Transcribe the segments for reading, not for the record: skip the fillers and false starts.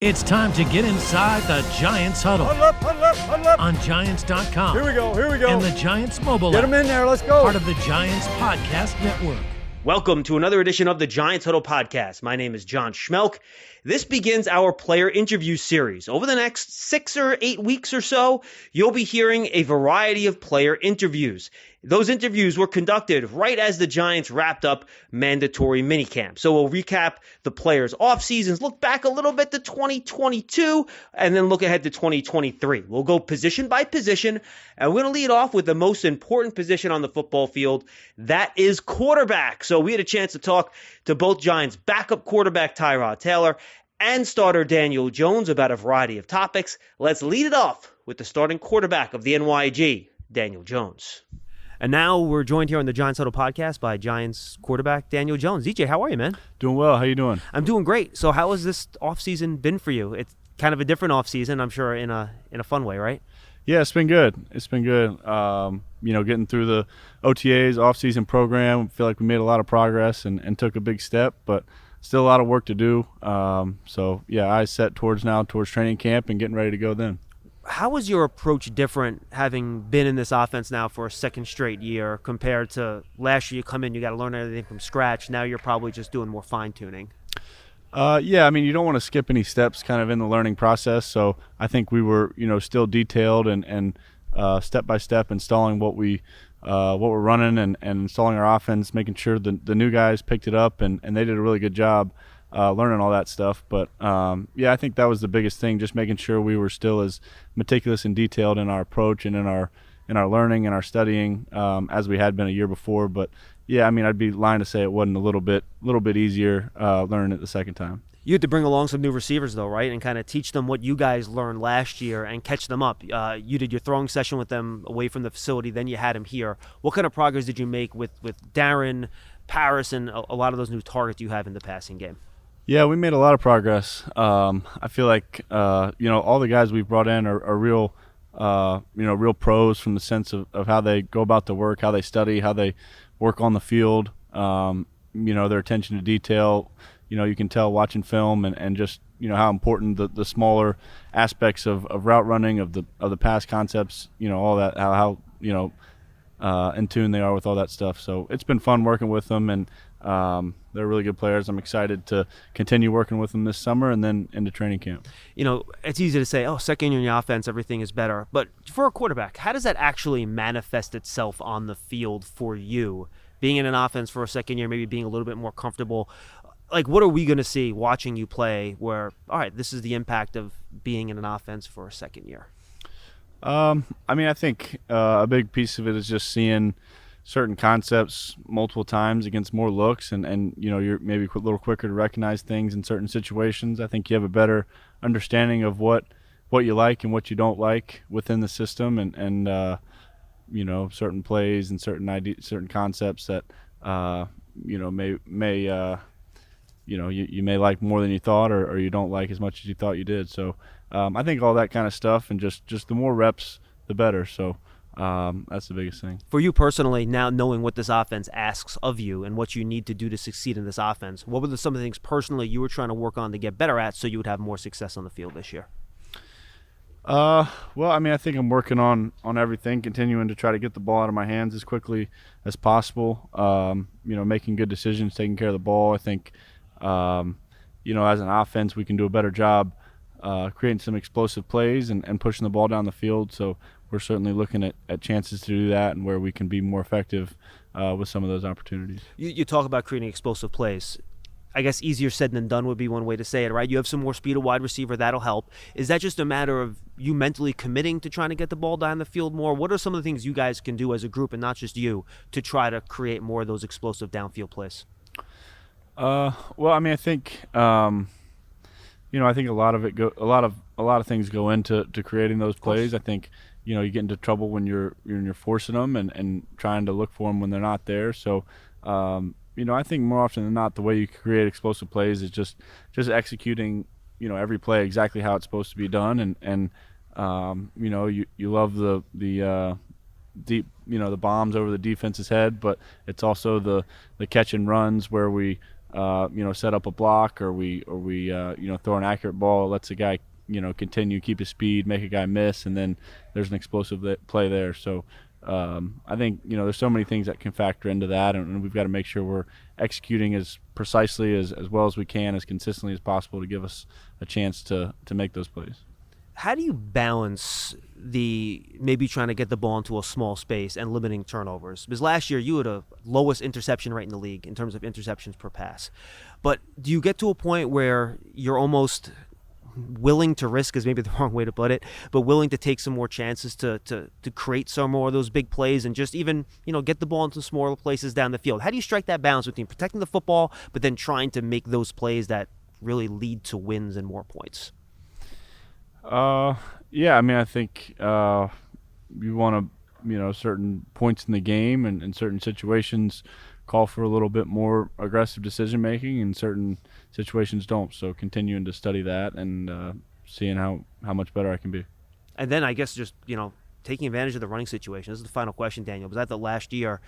It's time to get inside the Giants huddle. Huddle up. On Giants.com. Here we go. And the Giants mobile Get app. them in there. Let's go. Part of the Giants Podcast Network. Welcome to another edition of the Giants Huddle Podcast. My name is John Schmeelk. This begins our player interview series. Over the next 6 or 8 weeks or so, you'll be hearing a variety of player interviews. Those interviews were conducted right as the Giants wrapped up mandatory minicamp. So we'll recap the players' off seasons, look back a little bit to 2022, and then look ahead to 2023. We'll go position by position, and we're going to lead off with the most important position on the football field. That is quarterback. So we had a chance to talk to both Giants backup quarterback Tyrod Taylor and starter Daniel Jones about a variety of topics. Let's lead it off with the starting quarterback of the NYG, Daniel Jones. And now we're joined here on the Giants Huddle Podcast by Giants quarterback Daniel Jones. DJ, how are you, man? Doing well. How you doing? I'm doing great. So how has this offseason been for you? It's kind of a different offseason, I'm sure, in a fun way, right? Yeah, it's been good. Getting through the OTAs, offseason program, I feel like we made a lot of progress and took a big step, but still a lot of work to do. Eyes set towards training camp and getting ready to go then. How is your approach different having been in this offense now for a second straight year compared to last year? You come in, you got to learn everything from scratch. Now you're probably just doing more fine-tuning. You don't want to skip any steps kind of in the learning process. So I think we were, still detailed and step by step installing what we're running and installing our offense, making sure the new guys picked it up and they did a really good job learning all that stuff. But I think that was the biggest thing, just making sure we were still as meticulous and detailed in our approach and in our learning and our studying as we had been a year before. But I'd be lying to say it wasn't a little bit easier learning it the second time. You had to bring along some new receivers, though, right, and kind of teach them what you guys learned last year and catch them up. You did your throwing session with them away from the facility, then you had them here. What kind of progress did you make with Darren, Paris, and a lot of those new targets you have in the passing game? Yeah, we made a lot of progress. I feel like all the guys we've brought in are real real pros from the sense of how they go about the work, how they study, how they work on the field. Their attention to detail. You can tell watching film and just how important the smaller aspects of route running, of the pass concepts, all that, how in tune they are with all that stuff. So it's been fun working with them, and they're really good players. I'm excited to continue working with them this summer and then into training camp. It's easy to say, second year in the offense, everything is better. But for a quarterback, how does that actually manifest itself on the field for you? Being in an offense for a second year, maybe being a little bit more comfortable. Like, what are we going to see watching you play where, all right, this is the impact of being in an offense for a second year? I think a big piece of it is just seeing certain concepts multiple times against more looks and you're maybe a little quicker to recognize things in certain situations. I think you have a better understanding of what you like and what you don't like within the system and certain plays and certain concepts that you may like more than you thought or you don't like as much as you thought you did. So I think all that kind of stuff and just the more reps, the better. So that's the biggest thing. For you personally, now knowing what this offense asks of you and what you need to do to succeed in this offense, what were some of the things personally you were trying to work on to get better at so you would have more success on the field this year? I think I'm working on everything, continuing to try to get the ball out of my hands as quickly as possible. Making good decisions, taking care of the ball. I think, as an offense, we can do a better job creating some explosive plays and pushing the ball down the field. So we're certainly looking at chances to do that and where we can be more effective with some of those opportunities. You talk about creating explosive plays. I guess easier said than done would be one way to say it, right? You have some more speed at wide receiver. That'll help. Is that just a matter of you mentally committing to trying to get the ball down the field more? What are some of the things you guys can do as a group and not just you to try to create more of those explosive downfield plays? I think I think a lot of things go into creating those plays. I think you get into trouble when you're forcing them and trying to look for them when they're not there. So I think more often than not, the way you create explosive plays is just executing every play exactly how it's supposed to be done, and you love the deep the bombs over the defense's head, but it's also the catch and runs where we set up a block, or we throw an accurate ball, it lets the guy continue, keep his speed, make a guy miss, and then there's an explosive play there. So I think there's so many things that can factor into that, and we've got to make sure we're executing as precisely as well as we can, as consistently as possible, to give us a chance to make those plays. How do you balance the maybe trying to get the ball into a small space and limiting turnovers? Because last year you had a lowest interception rate in the league in terms of interceptions per pass. But do you get to a point where you're almost willing to risk, is maybe the wrong way to put it, but willing to take some more chances to create some more of those big plays and just even, get the ball into smaller places down the field? How do you strike that balance between protecting the football but then trying to make those plays that really lead to wins and more points? Yeah, I think you want to, certain points in the game and certain situations call for a little bit more aggressive decision making, and certain situations don't. So continuing to study that and seeing how much better I can be. And then I guess just, taking advantage of the running situation. This is the final question, Daniel. Because I thought last year,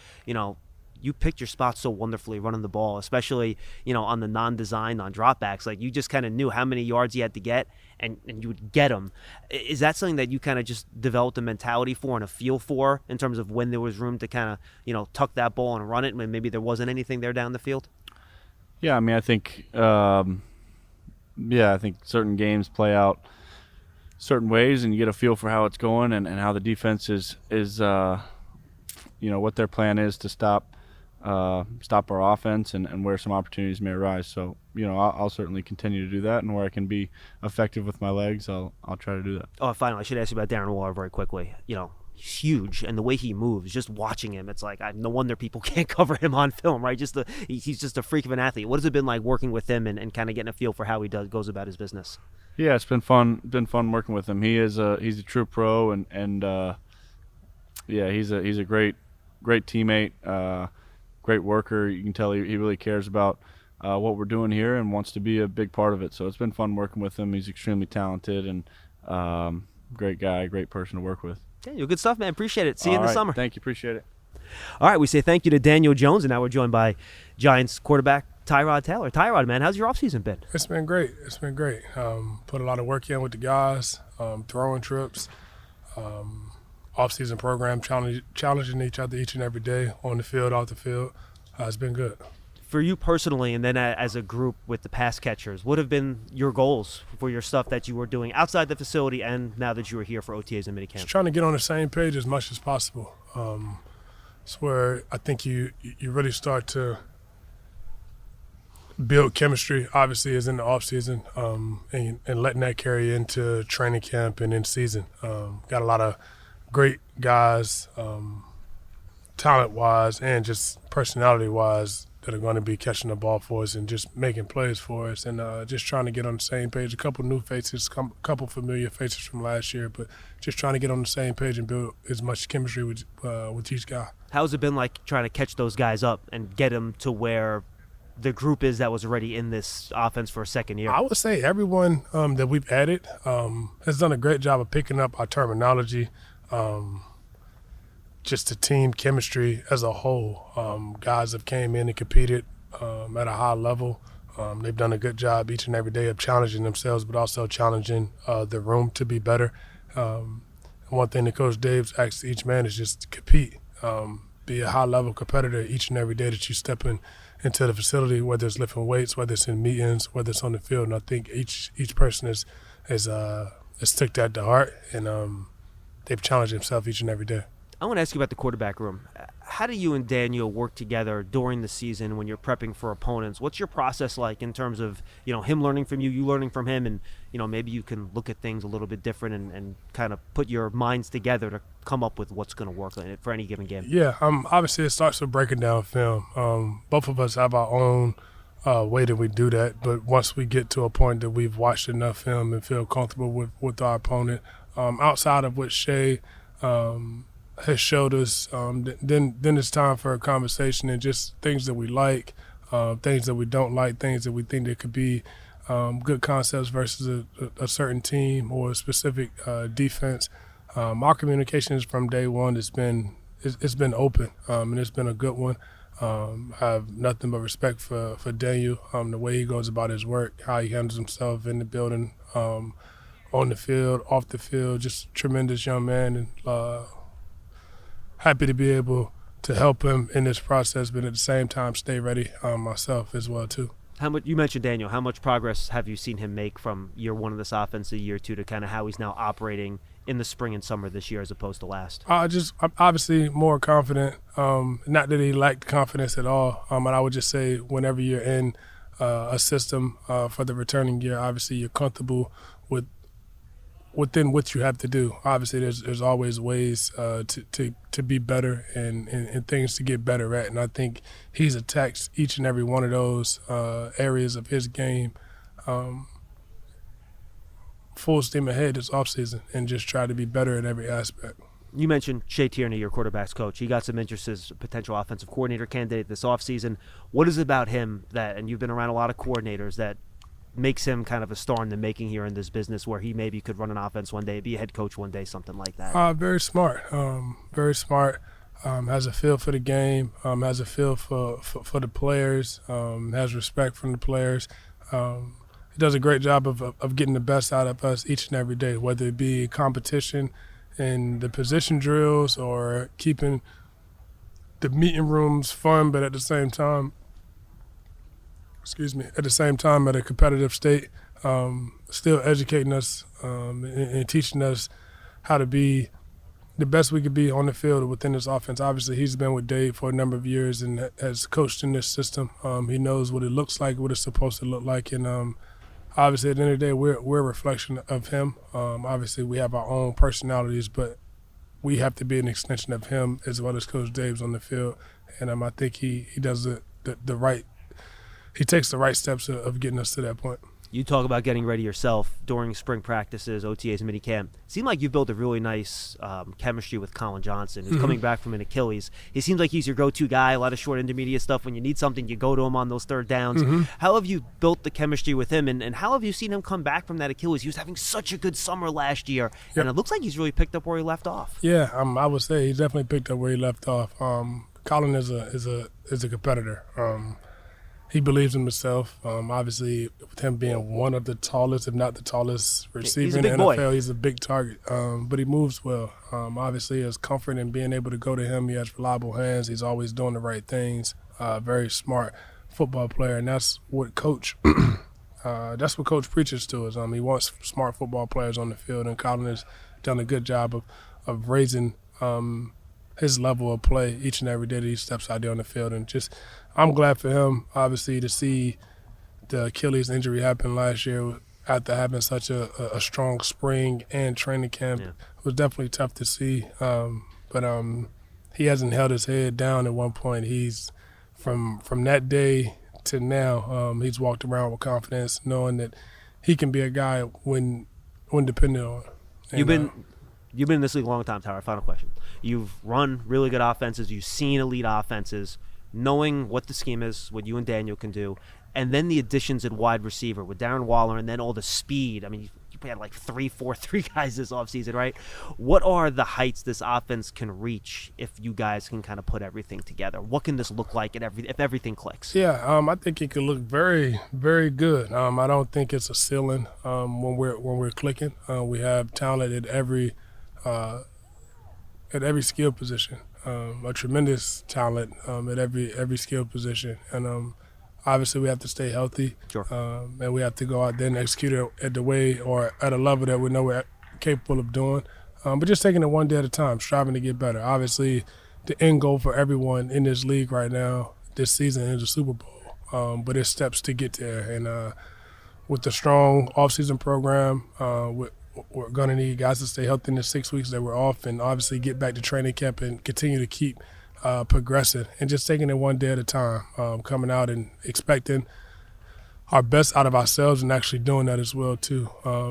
you picked your spots so wonderfully running the ball, especially, on the non-design, on dropbacks. Like, you just kind of knew how many yards you had to get, and you would get them. Is that something that you kind of just developed a mentality for and a feel for in terms of when there was room to kind of, tuck that ball and run it when maybe there wasn't anything there down the field? Yeah, I think certain games play out certain ways, and you get a feel for how it's going and how the defense is what their plan is to stop our offense and where some opportunities may arise. So, I'll certainly continue to do that, and where I can be effective with my legs, I'll try to do that. Oh, finally, I should ask you about Darren Waller very quickly. He's huge, and the way he moves, just watching him, it's like, no wonder people can't cover him on film, right? He's just a freak of an athlete. What has it been like working with him and kind of getting a feel for how he goes about his business? Yeah, it's been fun. Working with him. He's a true pro, and he's a great teammate, great worker. You can tell he really cares about what we're doing here and wants to be a big part of it. So it's been fun working with him. He's extremely talented and great guy, great person to work with. Daniel, good stuff, man. Appreciate it. See you in the summer. Thank you. Appreciate it. All right, we say thank you to Daniel Jones, and now we're joined by Giants quarterback Tyrod Taylor. Tyrod, man, how's your offseason been? It's been great. Put a lot of work in with the guys, throwing trips, off-season program, challenging each other each and every day on the field, off the field. It's been good. For you personally, and then as a group with the pass catchers, what have been your goals for your stuff that you were doing outside the facility and now that you were here for OTAs and minicamp? Just trying to get on the same page as much as possible. It's where I think you really start to build chemistry, obviously, is in the off-season, and letting that carry into training camp and in season. Got a lot of great guys, talent-wise and just personality-wise, that are going to be catching the ball for us and just making plays for us, and just trying to get on the same page. A couple new faces, a couple familiar faces from last year, but just trying to get on the same page and build as much chemistry with each guy. How's it been like trying to catch those guys up and get them to where the group is that was already in this offense for a second year? I would say everyone that we've added has done a great job of picking up our terminology, just the team chemistry as a whole. Guys have came in and competed at a high level. They've done a good job each and every day of challenging themselves, but also challenging the room to be better. One thing that Coach Dave's asked each man is just to compete, be a high-level competitor each and every day that you step into the facility, whether it's lifting weights, whether it's in meetings, whether it's on the field. And I think each person has took that to heart, and they've challenged themselves each and every day. I want to ask you about the quarterback room. How do you and Daniel work together during the season when you're prepping for opponents? What's your process like in terms of, him learning from you learning from him, and, maybe you can look at things a little bit different and kind of put your minds together to come up with what's going to work for any given game? Yeah, obviously it starts with breaking down film. Both of us have our own way that we do that, but once we get to a point that we've watched enough film and feel comfortable with our opponent, outside of what Shea has showed us, then it's time for a conversation and just things that we like, things that we don't like, things that we think that could be good concepts versus a certain team or a specific defense. Our communications from day one it's been open, and it's been a good one. I have nothing but respect for Daniel, the way he goes about his work, how he handles himself in the building, on the field, off the field, just a tremendous young man, and happy to be able to help him in this process, but at the same time stay ready myself as well too. You mentioned Daniel. How much progress have you seen him make from year one of this offense to year two to kind of how he's now operating in the spring and summer this year as opposed to last? I'm obviously more confident. Not that he lacked confidence at all, but I would just say whenever you're in a system for the returning year, obviously you're comfortable within what you have to do. Obviously, there's always ways to be better and things to get better at. And I think he's attacked each and every one of those areas of his game full steam ahead this offseason and just try to be better in every aspect. You mentioned Shea Tierney, your quarterback's coach. He got some interest as a potential offensive coordinator candidate this offseason. What is it about him and you've been around a lot of coordinators, that makes him kind of a star in the making here in this business where he maybe could run an offense one day, be a head coach one day, something like that? Very smart. Very smart. Has a feel for the game, has a feel for the players, has respect from the players. He does a great job of getting the best out of us each and every day, whether it be competition in the position drills or keeping the meeting rooms fun, but at the same time, at a competitive state, still educating us and teaching us how to be the best we could be on the field within this offense. Obviously, he's been with Dave for a number of years and has coached in this system. He knows what it looks like, what it's supposed to look like, and obviously, at the end of the day, we're a reflection of him. Obviously, we have our own personalities, but we have to be an extension of him as well as Coach Dave's on the field. And I think he does the right. He takes the right steps of getting us to that point. You talk about getting ready yourself during spring practices, OTAs, minicamp. It seemed like you built a really nice chemistry with Colin Johnson, who's coming back from an Achilles. He seems like he's your go-to guy, a lot of short intermediate stuff. When you need something, you go to him on those third downs. How have you built the chemistry with him, and how have you seen him come back from that Achilles? He was having such a good summer last year, and it looks like he's really picked up where he left off. Yeah, I would say he's definitely picked up where he left off. Colin is a competitor. He believes in himself. Obviously, with him being one of the tallest, if not the tallest receiver in the NFL, he's a big target. But he moves well. Obviously, there's comfort in being able to go to him. He has reliable hands. He's always doing the right things. Very smart football player, and that's what Coach preaches to us. He wants smart football players on the field, and Colin has done a good job of raising his level of play each and every day that he steps out there on the field. And just, I'm glad for him, obviously, to see the Achilles injury happen last year after having such a strong spring and training camp. It was definitely tough to see. But he hasn't held his head down at one point. He's, from that day to now, he's walked around with confidence, knowing that he can be a guy when dependent on. And, You've been in this league a long time, Tyra. Final question. You've run really good offenses. You've seen elite offenses, knowing what the scheme is, what you and Daniel can do, and then the additions at wide receiver with Darren Waller and then all the speed. I mean, you had like 3-4-3 guys this offseason, right? What are the heights this offense can reach if you guys can kind of put everything together? What can this look like if everything clicks? Yeah, I think it could look very, very good. I don't think it's a ceiling when we're clicking. We have talent at every skill position, a tremendous talent at every skill position, and obviously we have to stay healthy. Sure. And we have to go out there and execute it at the way or at a level that we know we're capable of doing. But just taking it one day at a time, striving to get better. Obviously, the end goal for everyone in this league right now, this season, is the Super Bowl. But there's steps to get there, and with the strong offseason program, we're going to need guys to stay healthy in the 6 weeks that we're off, and obviously get back to training camp and continue to keep progressing and just taking it one day at a time, coming out and expecting our best out of ourselves and actually doing that as well too,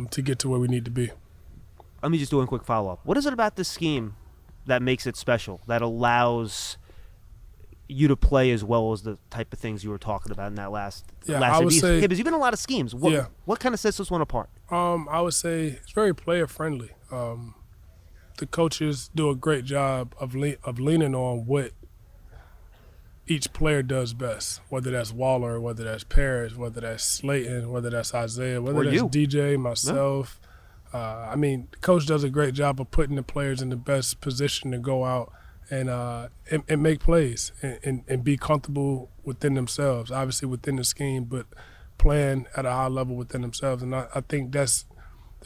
to get to where we need to be. Let me just do one quick follow-up. What is it about this scheme that makes it special, that allows you to play as well as the type of things you were talking about in that last I would say, because you've been in a lot of schemes. What kind of sets this one apart? I would say it's very player-friendly. The coaches do a great job of leaning on what each player does best, whether that's Waller, whether that's Parrish, whether that's Slayton, whether that's Isaiah, whether that's DJ, myself. I mean, the coach does a great job of putting the players in the best position to go out and make plays and be comfortable within themselves, obviously within the scheme, but playing at a high level within themselves. And I think that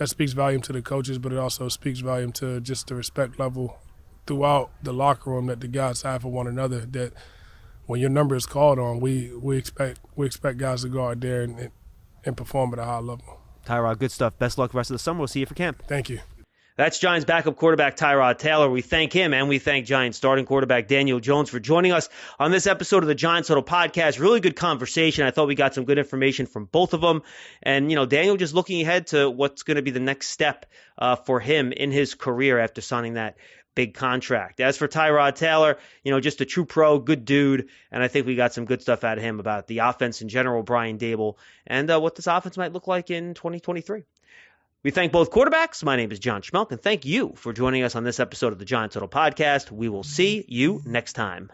speaks volume to the coaches, but it also speaks volume to just the respect level throughout the locker room that the guys have for one another, that when your number is called on, we expect guys to go out there and perform at a high level. Tyrod, good stuff. Best luck the rest of the summer. We'll see you for camp. Thank you. That's Giants backup quarterback Tyrod Taylor. We thank him, and we thank Giants starting quarterback Daniel Jones for joining us on this episode of the Giants Huddle podcast. Really good conversation. I thought we got some good information from both of them. And, Daniel just looking ahead to what's going to be the next step for him in his career after signing that big contract. As for Tyrod Taylor, just a true pro, good dude, and I think we got some good stuff out of him about the offense in general, Brian Daboll, and what this offense might look like in 2023. We thank both quarterbacks. My name is John Schmeelk, and thank you for joining us on this episode of the Giants Huddle podcast. We will see you next time.